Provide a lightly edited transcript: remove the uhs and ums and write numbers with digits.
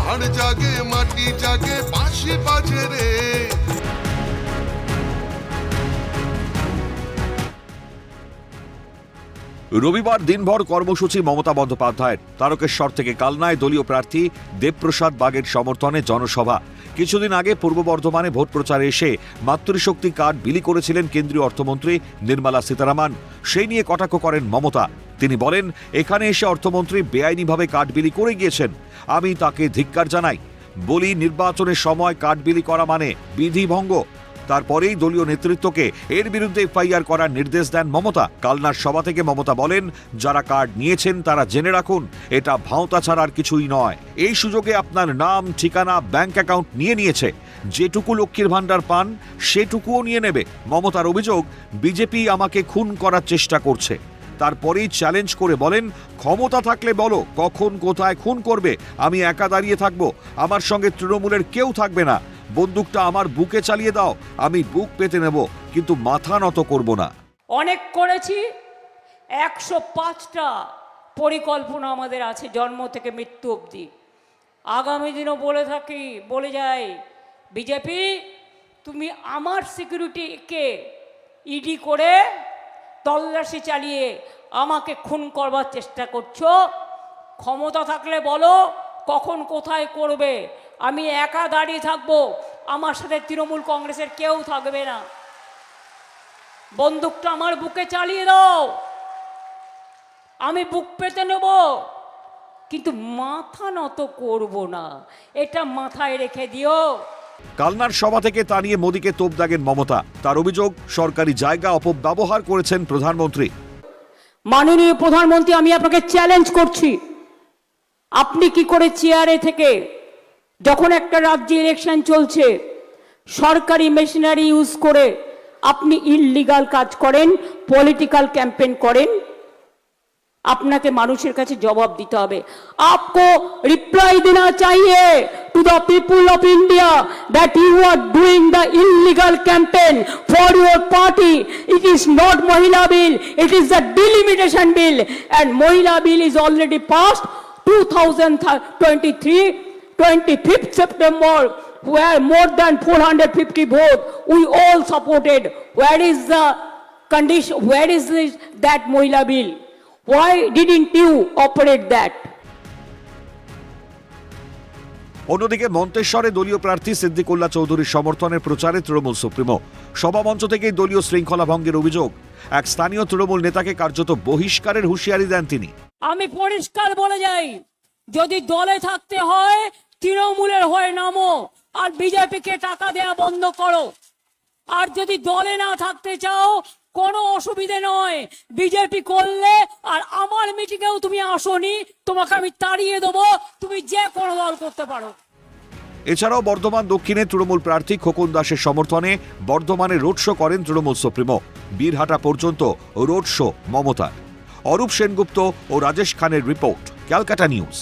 হাড় জাগে মাটি জাগে বাঁশি বাজে রে। রবিবার দিনভর কর্মসূচি মমতা বন্দ্যোপাধ্যায়ের। তারকেশ্বর থেকে কালনায় দলীয় প্রার্থী দেবপ্রসাদ বাগের সমর্থনে জনসভা। কিছুদিন আগে পূর্ব বর্ধমানে ভোট প্রচারে এসে মাতৃশক্তি কার্ড বিলি করেছিলেন কেন্দ্রীয় অর্থমন্ত্রী নির্মলা সীতারামন। সেই নিয়ে কটাক্ষ করেন মমতা। তিনি বলেন, এখানে এসে অর্থমন্ত্রী বেআইনিভাবে কার্ড বিলি করে গিয়েছেন। আমি তাকে ধিক্কার জানাই। বলি, নির্বাচনের সময় কার্ড বিলি করা মানে বিধিভঙ্গ। তারপরেই দলীয় নেতৃত্বকে এর বিরুদ্ধে এফআইআর করার নির্দেশ দেন মমতা। কালনার সভা থেকে মমতা বলেন, যারা কার্ড নিয়েছেন তারা জেনে রাখুন, এটা ভাঁওতা ছাড়ার কিছুই নয়। এই সুযোগে আপনার নাম, ঠিকানা, ব্যাংক অ্যাকাউন্ট নিয়েছে। যেটুকু লক্ষ্মীর ভান্ডার পান সেটুকুও নিয়ে নেবে। মমতার অভিযোগ, বিজেপি আমাকে খুন করার চেষ্টা করছে। তারপরেই চ্যালেঞ্জ করে বলেন, ক্ষমতা থাকলে বলো কখন কোথায় খুন করবে। আমি একা দাঁড়িয়ে থাকবো, আমার সঙ্গে তৃণমূলের কেউ থাকবে না। বন্দুকটা আমার বুকে চালিয়ে দাও, আমি বুক পেতে নেব, কিন্তু মাথা নত করব না। অনেক করেছি, 105টা পরিকল্পনা আমাদের আছে জন্ম থেকে মৃত্যু অবধি। আগামী দিনও বলে যাই, বিজেপি তুমি আমার সিকিউরিটিকে ইডি করে তল্লাশি চালিয়ে আমাকে খুন করবার চেষ্টা করছো। ক্ষমতা থাকলে বলো কখন কোথায় করবে। আমি একা দাঁড়িয়ে থাকবো, আমার সাথে তৃণমূল কংগ্রেসের কেউ থাকবে না। বন্দুকটা আমার বুকে চালিয়ে দাও, আমি বুক পেতে নেব, কিন্তু মাথা নত করব না। এটা মাথায় রেখে দিও। কালনার সভা থেকে তা নিয়ে মোদীকে তোপ দাগেন মমতা। তার অভিযোগ, সরকারি জায়গা অপব্যবহার করেছেন প্রধানমন্ত্রী। মাননীয় প্রধানমন্ত্রী, আমি আপনাকে চ্যালেঞ্জ করছি, আপনি কি করে চেয়ারে থেকে যখন একটা রাজ্যে ইলেকশন চলছে সরকারি মেশিনারি ইউজ করে আপনি ইললিগাল কাজ করেন, পলিটিক্যাল ক্যাম্পেইন করেন? আপনাকে মানুষের কাছে জবাব দিতে হবে। आपको रिप्लाई देना चाहिए to the people of India that you are doing the illegal campaign for your party. It is not Mahila bill, it is the delimitation bill, and Mahila bill is already passed 2023, 25th September, where more than 450 votes we all supported. Where is the condition, where is that Mahila bill? Why didn't you operate that? অন্যদিকে মন্তেশ্বরে দলীয় প্রার্থী সিদ্দিকুল্লাহ চৌধুরীর সমর্থনে প্রচারে Trinamool supremo. সভামঞ্চ থেকেই দলীয় শৃঙ্খলা ভঙ্গের অভিযোগ। এক স্থানীয় তৃণমূল নেতাকে কার্যত বহিষ্কারের হুঁশিয়ারি দেন তিনি। আমি পরিষ্কার বলে যাই, যদি দলে থাকতে হয় তৃণমূলের হয়ে নামো আর বিজেপিকে টাকা দেয়া বন্ধ করো। আর যদি দলে না থাকতে চাও কোনো অসুবিধে নয়, বিজেপি করলে আর আমার মিটিংয়েও তুমি আসোনি, তোমাকে আমি তাড়িয়ে দেবো, তুমি যে কোনো দল করতে পারো। এছাড়াও বর্ধমান দক্ষিণে তৃণমূল প্রার্থী খোকন দাসের সমর্থনে বর্ধমানে রোড শো করেন তৃণমূল সুপ্রিমো। বীরহাটা পর্যন্ত রোড শো মমতার। অরূপ সেনগুপ্ত ও রাজেশ খানের রিপোর্ট, ক্যালকাটা নিউজ।